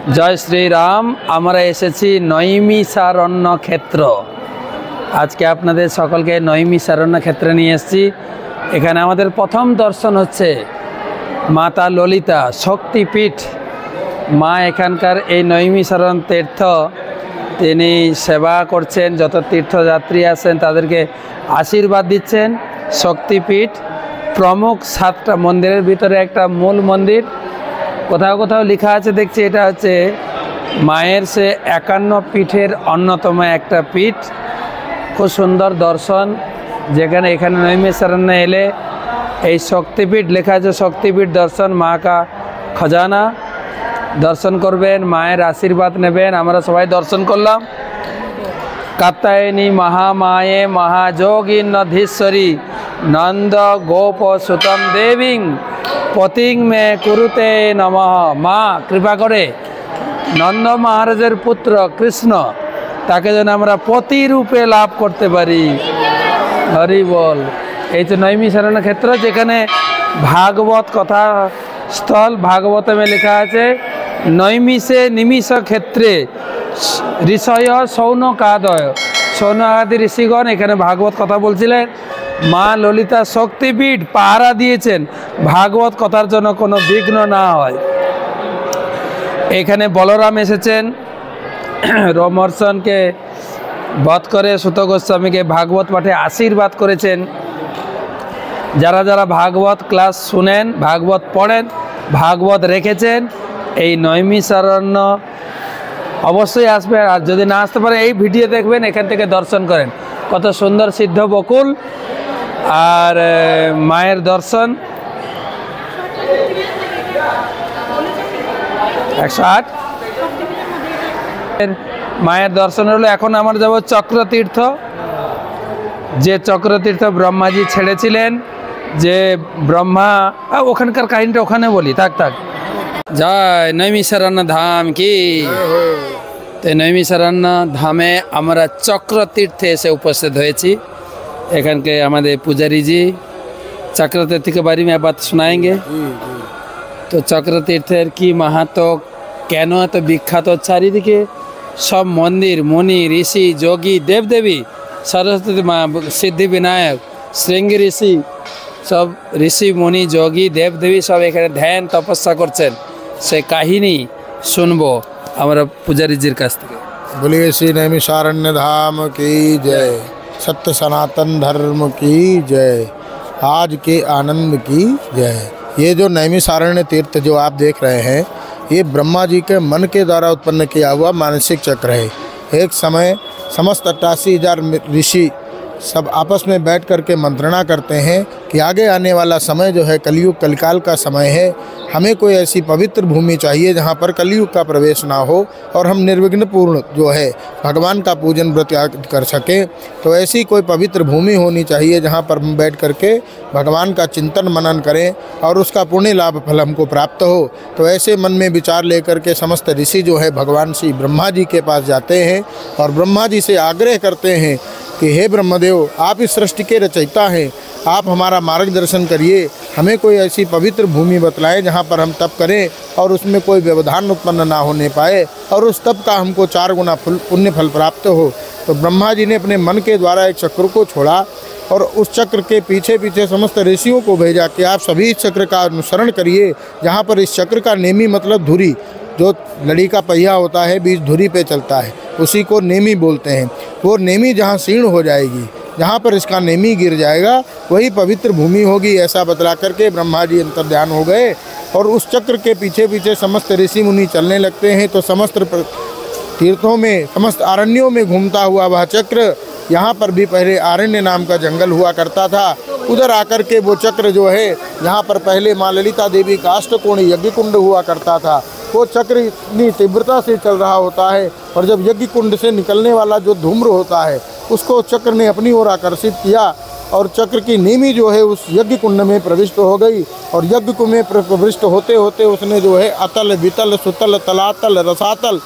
जय श्री राम। आमरा एसेছি নৈমিষারণ্য क्षेत्र। आज के आपनाদের सकलके নৈমিষারণ্য क्षेत्र নিয়ে এসেছি। এখানে আমাদের প্রথম দর্শন হচ্ছে মাতা ললিতা শক্তিপীঠ মা। এখানকার এই নৈমিষারণ্য তীর্থ তিনি সেবা করছেন, যত তীর্থযাত্রী আসেন তাদেরকে আশীর্বাদ দিচ্ছেন। শক্তিপীঠ প্রমুখ 7টা মন্দিরের ভিতরে একটা মূল মন্দির। কোথাও কোথাও লেখা আছে দেখছি এটা হচ্ছে মায়ের সে 51 পীঠের অন্যতম একটা পীঠ। খুব সুন্দর দর্শন, যেখানে এখানে নৈমিষারণ্যে এলে এই শক্তিপীঠ লেখা আছে শক্তিপীঠ দর্শন মা কা খজানা দর্শন করবেন, মায়ের আশীর্বাদ নেবেন। আমরা সবাই দর্শন করলাম। কাত্যায়নী মহামায়ে মহাযোগীনধীশ্বরী নন্দ গোপ সুতম দেবীং পতিং মে কুরুতে নমঃ। মা কৃপা করে নন্দ মহারাজের পুত্র কৃষ্ণ তাকে যেন আমরা পতি রূপে লাভ করতে পারি। হরি বল। এই তো নৈমিষারণ্য ক্ষেত্র, যেখানে ভাগবত কথা স্থল। ভাগবতে লেখা আছে নৈমিষে নিমিষ ক্ষেত্রে ঋষয় সৌনকাদয়। সৌনকাদি ঋষিগণ এখানে ভাগবত কথা বলছিলেন। মা ললিতা শক্তিপীঠ পাহারা দিয়েছেন ভাগবত কথার জন্য কোনো বিঘ্ন না হয়। এখানে বলরাম এসেছেন রোমহর্ষণকে বধ করে সুত গোস্বামীকে ভাগবত পাঠে আশীর্বাদ করেছেন। যারা যারা ভাগবত ক্লাস শুনেন, ভাগবত পড়েন, ভাগবত রেখেছেন, এই নৈমিষারণ্য অবশ্যই আসবে। আর যদি না আসতে পারে এই ভিডিও দেখবেন, এখান থেকে দর্শন করেন। কত সুন্দর সিদ্ধ বকুল আর মায়ের দর্শন। 108 মায়ের দর্শন হলো। এখন আমরা যাব চক্রতীর্থ। যে চক্রতীর্থ ব্রহ্মাজি ছেড়েছিলেন, যে ব্রহ্মা ওখানকার কাহিনীটা ওখানে বলি। থাক জয় নৈমিষারণ্য ধাম কি। তো নৈমিষারণ্য ধামে আমরা চক্রতীর্থে এসে উপস্থিত হয়েছি। एखान के हमारे पुजारी जी चक्रतीर्थ के बारे में बात सुनाएंगे। तो चक्रतीर्थेर की महत्व केन एत विख्यात। चारिदिके सब मंदिर, मुनि ऋषि योगी देव देवी सरस्वती माँ सिद्धि विनायक श्रृंगी ऋषि सब ऋषि मुनि योगी देव देवी सब एखाने ध्यान तपस्या करছেন। से काहिनी सुनबो हमारा पुजारी जीर काछ थेके। बोलिए श्री नैमिषारण्य धाम की जय। सत्य सनातन धर्म की जय। आज के आनंद की जय। ये जो नैमिषारण्य तीर्थ जो आप देख रहे हैं, ये ब्रह्मा जी के मन के द्वारा उत्पन्न किया हुआ मानसिक चक्र है। एक समय समस्त 88,000 ऋषि सब आपस में बैठ कर के मंत्रणा करते हैं कि आगे आने वाला समय जो है कलयुग कलिकाल का समय है। हमें कोई ऐसी पवित्र भूमि चाहिए जहाँ पर कलयुग का प्रवेश ना हो और हम निर्विघ्न पूर्ण जो है भगवान का पूजन व्रत कर सकें। तो ऐसी कोई पवित्र भूमि होनी चाहिए जहाँ पर हम बैठ कर के भगवान का चिंतन मनन करें और उसका पुण्य लाभ फल हमको प्राप्त हो। तो ऐसे मन में विचार लेकर के समस्त ऋषि जो है भगवान श्री ब्रह्मा जी के पास जाते हैं और ब्रह्मा जी से आग्रह करते हैं कि हे ब्रह्मदेव, आप इस सृष्टि के रचयिता हैं, आप हमारा मार्गदर्शन करिए। हमें कोई ऐसी पवित्र भूमि बतलाएं जहाँ पर हम तप करें और उसमें कोई व्यवधान उत्पन्न ना होने पाए और उस तप का हमको 4 गुना पुण्य फल प्राप्त हो। तो ब्रह्मा जी ने अपने मन के द्वारा एक चक्र को छोड़ा और उस चक्र के पीछे पीछे समस्त ऋषियों को भेजा कि आप सभी इस चक्र का अनुसरण करिए। जहाँ पर इस चक्र का नेमी मतलब धुरी, जो लड़ी का पहिया होता है बीच धुरी पे चलता है, उसी को नेमी बोलते हैं। वो नेमी जहाँ क्षीण हो जाएगी, जहाँ पर इसका नेमी गिर जाएगा, वही पवित्र भूमि होगी। ऐसा बतला करके ब्रह्मा जी अंतर्ध्यान हो गए और उस चक्र के पीछे पीछे समस्त ऋषि मुनि चलने लगते हैं। तो समस्त तीर्थों में, समस्त अरण्यों में घूमता हुआ वह चक्र, यहाँ पर भी पहले आरण्य नाम का जंगल हुआ करता था। उधर आकर के वो चक्र जो है, जहाँ पर पहले माँ ललिता देवी का अष्टकोणी यज्ञ कुंड हुआ करता था, वो चक्र इतनी तीव्रता से चल रहा होता है और जब यज्ञ कुंड से निकलने वाला जो धूम्र होता है उसको चक्र ने अपनी ओर आकर्षित किया और चक्र की नेमी जो है उस यज्ञ कुंड में प्रविष्ट हो गई। और यज्ञ कुंड में प्रविष्ट होते होते उसने जो है अतल, वितल, सुतल, तलातल, रसातल,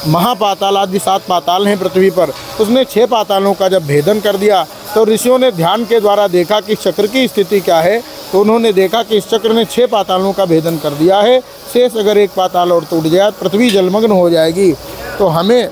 महापाताल आदि 7 पाताल हैं पृथ्वी पर। उसने 6 पातालों का जब भेदन कर दिया तो ऋषियों ने ध्यान के द्वारा देखा कि चक्र की स्थिति क्या है। तो उन्होंने देखा कि इस चक्र ने 6 पातालों का भेदन कर दिया है। शेष अगर एक पाताल और टूट जाए, पृथ्वी जलमग्न हो जाएगी। तो हमें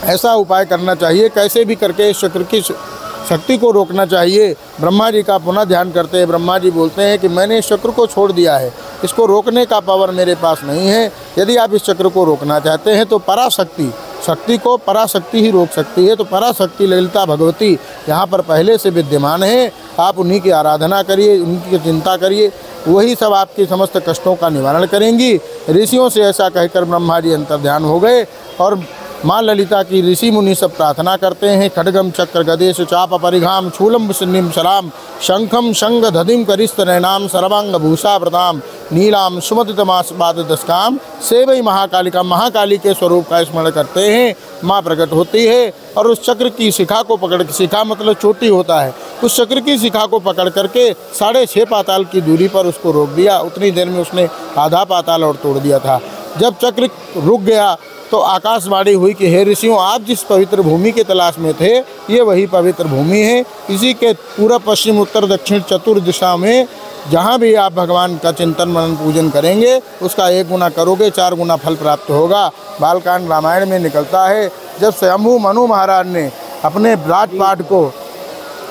ऐसा उपाय करना चाहिए, कैसे भी करके इस चक्र की शक्ति को रोकना चाहिए। ब्रह्मा जी का पुनः ध्यान करते हैं। ब्रह्मा जी बोलते हैं कि मैंने इस चक्र को छोड़ दिया है, इसको रोकने का पावर मेरे पास नहीं है। यदि आप इस चक्र को रोकना चाहते हैं तो पराशक्ति, शक्ति को पराशक्ति ही रोक सकती है। तो पराशक्ति ललिता भगवती यहाँ पर पहले से विद्यमान है। आप उन्हीं की आराधना करिए, उनकी चिंता करिए, वही सब आपके समस्त कष्टों का निवारण करेंगी। ऋषियों से ऐसा कहकर ब्रह्मा जी अंतर्ध्यान हो गए और माँ ललिता की ऋषि मुनि सब प्रार्थना करते हैं। खड्गम चक्र गदेश चाप परिघाम शूलम सिन्निम शराम शंखम शंग धदिम करिस्त नैनाम सर्वांग भूषाव्रताम नीलाम सुमतितमास्पाद दस्काम सेवई महाकालिका। महाकाली के स्वरूप का स्मरण करते हैं। माँ प्रकट होती है और उस चक्र की शिखा को पकड़, शिखा मतलब चोटी होता है, उस चक्र की शिखा को पकड़ करके 6.5 पाताल की दूरी पर उसको रोक दिया। उतनी देर में उसने आधा पाताल और तोड़ दिया था। जब चक्र रुक गया तो आकाशवाणी हुई कि हे ऋषियों, आप जिस पवित्र भूमि के तलाश में थे, ये वही पवित्र भूमि है। इसी के पूर्व पश्चिम उत्तर दक्षिण चतुर्थ दिशा में जहाँ भी आप भगवान का चिंतन मनन पूजन करेंगे, उसका 1 गुना करोगे 4 गुना फल प्राप्त होगा। बालकांड रामायण में निकलता है, जब स्वयंभू मनु महाराज ने अपने राजपाट को,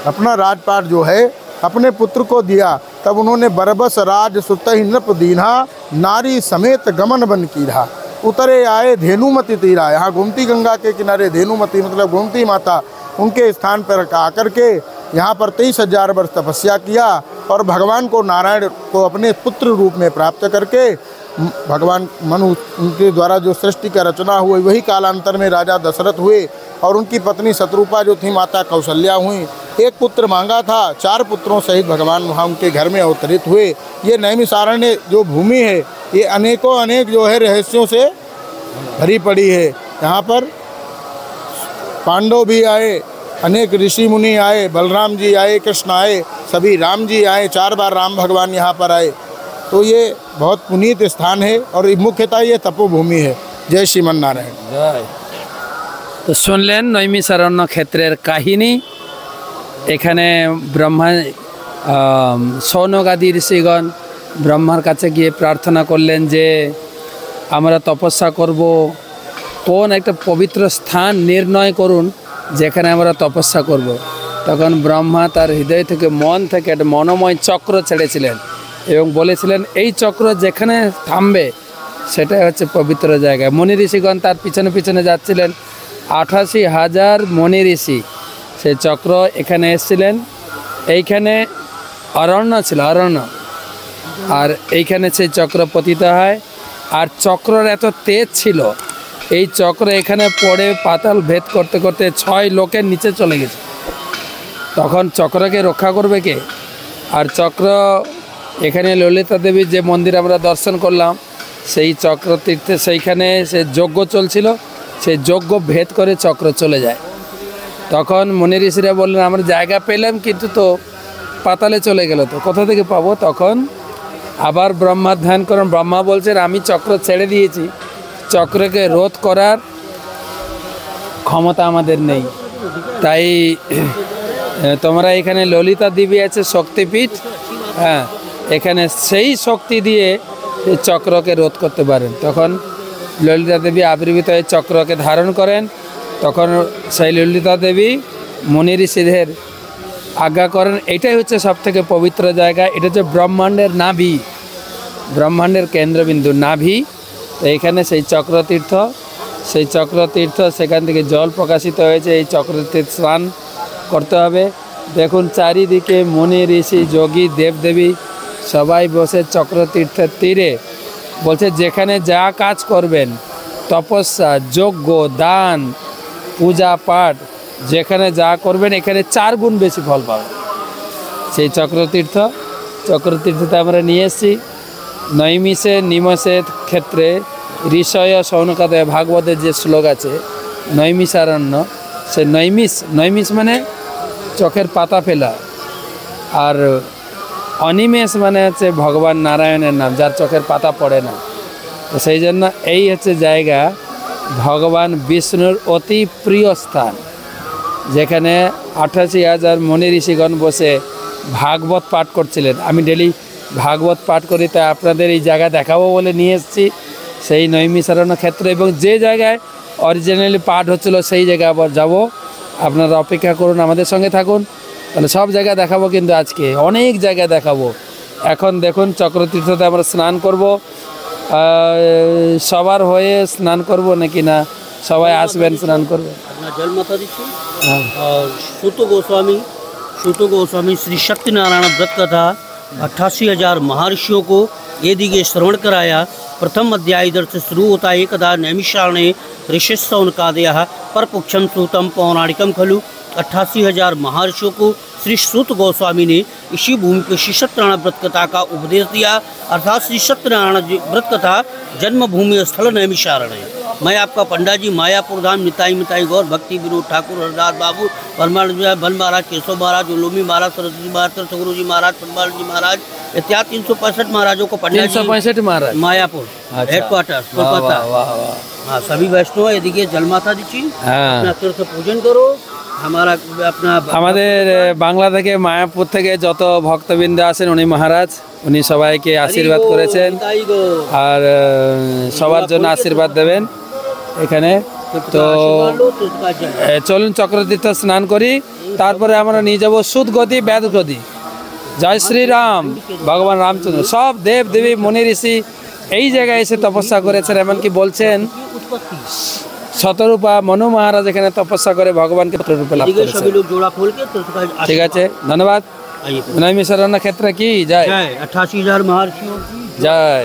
अपना राजपाट जो है अपने पुत्र को दिया, तब उन्होंने बरबस राज सुतहि नृप दीन्हा नारी समेत गमन बन कीन्हा। उतरे आए धेनुमती तीरा। यहाँ गोमती गंगा के किनारे धेनुमती मतलब गोमती माता, उनके स्थान पर आकर के यहाँ पर 23,000 वर्ष तपस्या किया और भगवान को, नारायण को अपने पुत्र रूप में प्राप्त करके भगवान मनु, उनके द्वारा जो सृष्टि का रचना हुई, वही कालांतर में राजा दशरथ हुए और उनकी पत्नी शत्रुपा जो थी माता कौशल्या हुई। एक पुत्र मांगा था, 4 पुत्रों सहित भगवान वहाँ उनके घर में अवतरित हुए। ये नैमिषारण्य जो भूमि है, ये अनेकों अनेक जो है रहस्यों से भरी पड़ी है। यहाँ पर पांडव भी आए, अनेक ऋषि मुनि आए, बलराम जी आए, कृष्ण आए, सभी राम जी आए, 4 बार राम भगवान यहाँ पर आए। तो ये बहुत पुनीत स्थान है और मुख्यतः ये तपोभूमि है। जय श्रीमन नारायण जय। तो শুনলেন নৈমিষারণ্য ক্ষেত্রের কাহিনী। এখানে ব্রহ্মা সৌনকাদি ঋষিগণ ব্রহ্মার কাছে গিয়ে প্রার্থনা করলেন যে আমরা তপস্যা করব, কোন একটা পবিত্র স্থান নির্ণয় করুন যেখানে আমরা তপস্যা করব। তখন ব্রহ্মা তার হৃদয় থেকে, মন থেকে একটা মনোময় চক্র ছেড়েছিলেন এবং বলেছিলেন এই চক্র যেখানে থামবে সেটাই হচ্ছে পবিত্র জায়গা। মুনি ঋষিগণ তার পিছনে পিছনে যাচ্ছিলেন। 88,000 মুনি ঋষি সেই চক্র এখানে এসেছিলেন। এইখানে অরণ্য ছিল, অরণ্য, আর এইখানে সেই চক্র পতিত হয়। আর চক্রের এত তেজ ছিল, এই চক্র এখানে পড়ে পাতাল ভেদ করতে করতে 6 লোকের নিচে চলে গেছে। তখন চক্রকে রক্ষা করবে কে? আর চক্র এখানে ললিতা দেবীর যে মন্দির আমরা দর্শন করলাম, সেই চক্র তীর্থে সেইখানে সে যজ্ঞ চলছিল, সেই যজ্ঞ ভেদ করে চক্র চলে যায়। তখন মুনি ঋষিরা বললেন আমরা জায়গা পেলাম কিন্তু তো পাতালে চলে গেল, তো কোথা থেকে পাবো? তখন আবার ব্রহ্মা ধ্যান করেন। ব্রহ্মা বলছেন আমি চক্র ছেড়ে দিয়েছি, চক্রকে রোধ করার ক্ষমতা আমাদের নেই। তাই তোমরা এখানে ললিতা দেবী আছে শক্তিপীঠ, হ্যাঁ, এখানে সেই শক্তি দিয়ে চক্রকে রোধ করতে পারেন। তখন ললিতা দেবী আবির্ভূত হয়ে চক্রকে ধারণ করেন। তখন সেই ললিতা দেবী মুনি ঋষিদের আজ্ঞা করেন এটাই হচ্ছে সবথেকে পবিত্র জায়গা, এটা হচ্ছে ব্রহ্মাণ্ডের নাভি, ব্রহ্মাণ্ডের কেন্দ্রবিন্দু নাভি। তো এইখানে সেই চক্রতীর্থ, সেই চক্রতীর্থ, সেখান থেকে জল প্রকাশিত হয়েছে। এই চক্রতীর্থ স্নান করতে হবে। দেখুন চারিদিকে মুনি ঋষি যোগী দেবদেবী সবাই বসে চক্রতীর্থের তীরে। বলছে যেখানে যা কাজ করবেন, তপস্যা, যজ্ঞ, দান, পূজা পাঠ, যেখানে যা করবেন এখানে 4 গুণ বেশি ফল পাবেন। সেই চক্রতীর্থতে আমরা নিয়ে এসেছি। নৈমিষে নিমষের ক্ষেত্রে ঋষয় সৌনকাদয় ভাগবতের যে শ্লোক আছে নৈমিষারণ্য, সে নৈমিষ মানে চোখের পাতা ফেলা, আর অনিমেষ মানে হচ্ছে ভগবান নারায়ণের নাম, যার চোখের পাতা পড়ে না। তো সেই জন্য এই হচ্ছে জায়গা ভগবান বিষ্ণুর অতি প্রিয় স্থান, যেখানে 88,000 মুনি ঋষিগণ বসে ভাগবত পাঠ করছিলেন। আমি ডেলি ভাগবত পাঠ করি, তাই আপনাদের এই জায়গা দেখাবো বলে নিয়ে এসেছি সেই নৈমিষারণ্য ক্ষেত্র, এবং যে জায়গায় অরিজিনালি পাঠ হচ্ছিল সেই জায়গায় আবার যাব। আপনারা অপেক্ষা করুন, আমাদের সঙ্গে থাকুন, তাহলে সব জায়গা দেখাবো। কিন্তু আজকে অনেক জায়গা দেখাবো। এখন দেখুন চক্রতীর্থতে আমরা স্নান করব। সবার হয়ে স্নান করব নাকি না সবাই আসবেন স্নান করবে? अपना जल माता दीक्षी और सूत गोस्वामी श्री सत्यनारायण व्रत कथा 88,000 महर्षियों को ये दिगे श्रवण कराया। प्रथम अध्याय इधर से शुरू होता है। एकदा नैमिषारण्ये ऋषिस्थ उनकादयः परपुक्षं सूतम पौराणिकम खलु। 88,000 महर्षियों को श्री सूत गोस्वामी ने इसी भूमि पर श्री सत्यनारायण व्रत कथा का उपदेश दिया। अर्थात श्री सत्यनारायण व्रत कथा जन्मभूमि स्थल नैमिषारण्य। मैं आपका पंडित जी मायापुर धाम निताई मिताई गौर भक्ति विनोद ठाकुर हरदास बाबू बल महाराज केशव महाराज उलोमी महाराज सरस्वती महाराज सगुरु जी महाराज पद्माल जी महाराज इत्यादि 365 महाराजों को पंडित 365 महाराज मायापुर हेडक्वार्टर कोलकाता। हाँ सभी वैष्णव यदि जलमाता दीची अपना तीर्थ पूजन करो। हमारा अपना আমাদের বাংলা থেকে মায়াপুর থেকে যত ভক্তবৃন্দ আছেন উনি মহারাজ, উনি সবাইকে আশীর্বাদ করেছেন আর সবার জন্য আশীর্বাদ দেবেন এখানে। তো চলুন চক্রতীর্থ স্নান করি, তারপরে আমরা নিয়ে যাবো সুদগতি ব্যাধগতি। জয় শ্রীরাম। ভগবান রামচন্দ্র সব দেব দেবী মুনি ঋষি এই জায়গায় এসে তপস্যা করেছেন। এমনকি বলছেন শতরূপা মনু মহারাজ এখানে তপস্যা করে ভগবানকে রূপে লাভ করেছেন। ঠিক আছে, ধন্যবাদ। নৈমিষারণ্য ক্ষেত্রে কি জয়। 88,000 महर्षियों জয়।